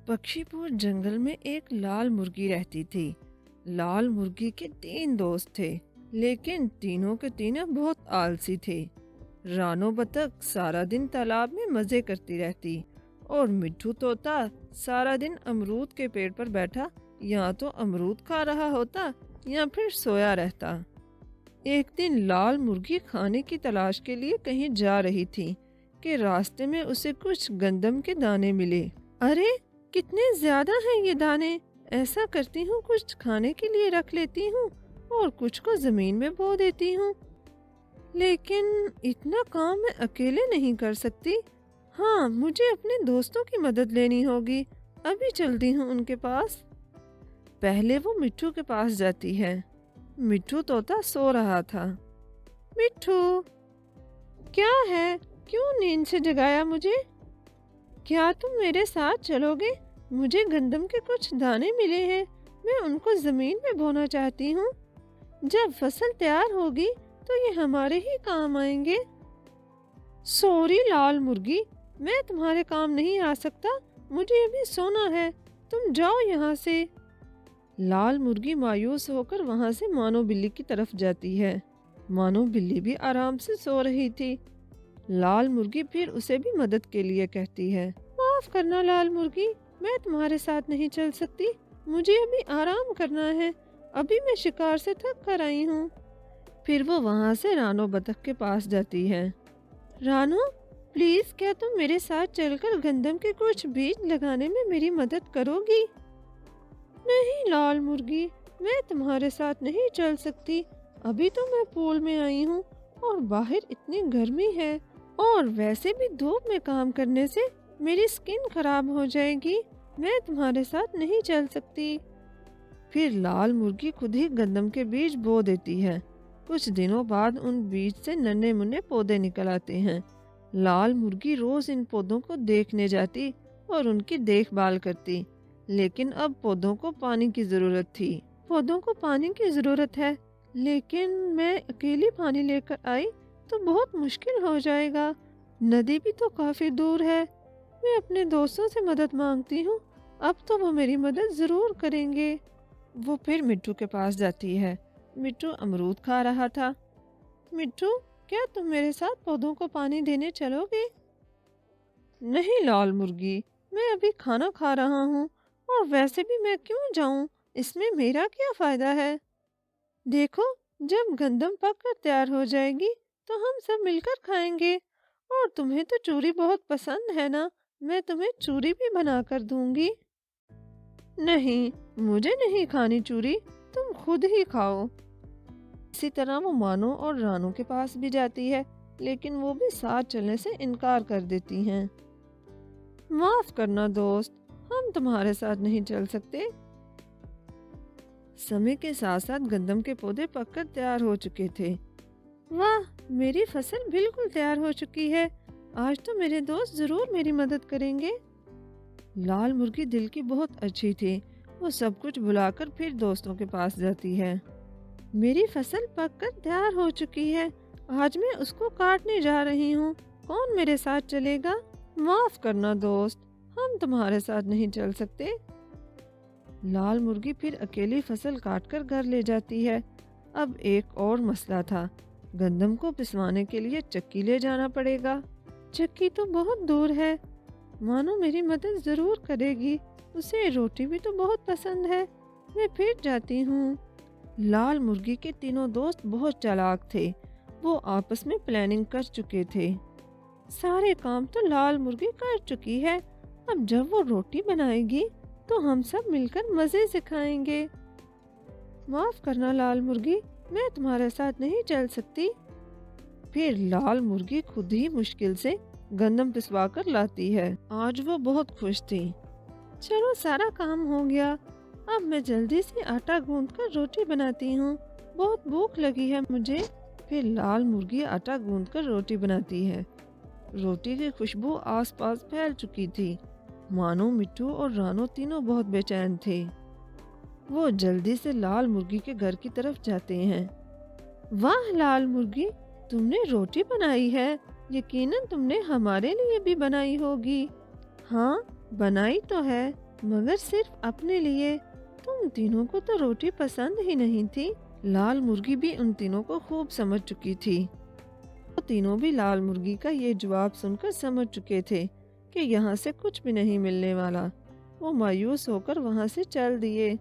पक्षीपुर जंगल में एक लाल मुर्गी रहती थी। लाल मुर्गी के 3 दोस्त थे, लेकिन तीनों के तीनों बहुत आलसी थे। रानो बतख सारा दिन तालाब में मजे करती रहती और मिट्ठू तोता सारा दिन अमरूद के पेड़ पर बैठा या तो अमरूद खा रहा होता या फिर सोया रहता। एक दिन लाल मुर्गी खाने की तलाश के लिए कहीं जा रही थी कि रास्ते में उसे कुछ गंदम के दाने मिले। अरे कितने ज्यादा हैं ये दाने, ऐसा करती हूँ कुछ खाने के लिए रख लेती हूँ और कुछ को जमीन में बो देती हूँ। लेकिन इतना काम मैं अकेले नहीं कर सकती। हाँ, मुझे अपने दोस्तों की मदद लेनी होगी। अभी चलती हूँ उनके पास। पहले वो मिट्ठू के पास जाती है। मिट्ठू तोता सो रहा था। मिट्ठू, क्या है? क्यों नींद से जगाया मुझे? क्या तुम मेरे साथ चलोगे? मुझे गंदम के कुछ दाने मिले हैं, मैं उनको जमीन में बोना चाहती हूँ। जब फसल तैयार होगी तो ये हमारे ही काम आएंगे। सॉरी लाल मुर्गी, मैं तुम्हारे काम नहीं आ सकता, मुझे अभी सोना है, तुम जाओ यहाँ से। लाल मुर्गी मायूस होकर वहाँ से मानो बिल्ली की तरफ जाती है। मानो बिल्ली भी आराम से सो रही थी। लाल मुर्गी फिर उसे भी मदद के लिए कहती है, माफ करना लाल मुर्गी, मैं तुम्हारे साथ नहीं चल सकती, मुझे अभी आराम करना है, अभी मैं शिकार से थक कर आई हूँ। फिर वो वहाँ से रानो बतख के पास जाती है। रानो प्लीज, क्या तुम मेरे साथ चलकर गंदम के कुछ बीज लगाने में मेरी मदद करोगी? नहीं लाल मुर्गी, मैं तुम्हारे साथ नहीं चल सकती, अभी तो मैं पूल में आई हूँ और बाहर इतनी गर्मी है और वैसे भी धूप में काम करने से मेरी स्किन खराब हो जाएगी, मैं तुम्हारे साथ नहीं चल सकती। फिर लाल मुर्गी खुद ही गंदम के बीज बो देती है। कुछ दिनों बाद उन बीज से नन्हे मुन्ने पौधे निकल आते हैं। लाल मुर्गी रोज इन पौधों को देखने जाती और उनकी देखभाल करती, लेकिन अब पौधों को पानी की जरूरत थी। पौधों को पानी की जरूरत है, लेकिन मैं अकेली पानी लेकर आई तो बहुत मुश्किल हो जाएगा, नदी भी तो काफी दूर है। मैं अपने दोस्तों से मदद मांगती हूँ, अब तो वो मेरी मदद जरूर करेंगे। वो फिर मिट्ठू के पास जाती है। मिट्ठू अमरूद खा रहा था। मिट्ठू, क्या तुम मेरे साथ पौधों को पानी देने चलोगे? नहीं लाल मुर्गी, मैं अभी खाना खा रहा हूँ और वैसे भी मैं क्यों जाऊँ, इसमें मेरा क्या फायदा है। देखो, जब गंदम पक कर तैयार हो जाएगी तो हम सब मिलकर खाएंगे, और तुम्हें तो चूरी बहुत पसंद है ना, मैं तुम्हें चूरी भी बना कर दूंगी। नहीं, मुझे नहीं खानी चूरी, तुम खुद ही खाओ। इसी तरह वो मानो और रानू के पास भी जाती है, लेकिन वो भी साथ चलने से इनकार कर देती हैं। माफ करना दोस्त, हम तुम्हारे साथ नहीं चल सकते। समय के साथ साथ गंदम के पौधे पककर तैयार हो चुके थे। वाह, मेरी फसल बिल्कुल तैयार हो चुकी है, आज तो मेरे दोस्त जरूर मेरी मदद करेंगे। लाल मुर्गी दिल की बहुत अच्छी थी, वो सब कुछ भुलाकर फिर दोस्तों के पास जाती है। मेरी फसल पककर तैयार हो चुकी है, आज मैं उसको काटने जा रही हूँ, कौन मेरे साथ चलेगा? माफ करना दोस्त, हम तुम्हारे साथ नहीं चल सकते। लाल मुर्गी फिर अकेली फसल काटकर घर ले जाती है। अब एक और मसला था, गंदम को पिसवाने के लिए चक्की ले जाना पड़ेगा। चक्की तो बहुत दूर है, मानो मेरी मदद जरूर करेगी, उसे रोटी भी तो बहुत पसंद है। मैं फिर जाती हूँ। लाल मुर्गी के तीनों दोस्त बहुत चालाक थे, वो आपस में प्लानिंग कर चुके थे। सारे काम तो लाल मुर्गी कर चुकी है, अब जब वो रोटी बनाएगी तो हम सब मिलकर मजे से खाएंगे। माफ करना लाल मुर्गी, मैं तुम्हारे साथ नहीं चल सकती। फिर लाल मुर्गी खुद ही मुश्किल से गंदम पिसवा कर लाती है। आज वो बहुत खुश थी। चलो, सारा काम हो गया, अब मैं जल्दी से आटा गूंथकर रोटी बनाती हूँ, बहुत भूख लगी है मुझे। फिर लाल मुर्गी आटा गूंथकर रोटी बनाती है। रोटी की खुशबू आसपास फैल चुकी थी। मानो, मिट्ठू और रानो तीनों बहुत बेचैन थे। वो जल्दी से लाल मुर्गी के घर की तरफ जाते हैं। वाह लाल मुर्गी, तुमने रोटी बनाई है, यकीनन तुमने हमारे लिए भी बनाई होगी। हाँ, बनाई तो है, مگر صرف اپنے لیے۔ تم تینوں کو تو روٹی پسند ہی نہیں تھی۔ لال مرغی بھی ان تینوں کو خوب سمجھ چکی تھی۔ وہ تینوں بھی لال مرغی کا یہ جواب سن کر سمجھ چکے تھے کہ یہاں سے کچھ بھی نہیں ملنے والا۔ وہ مایوس ہو کر وہاں سے چل دیے۔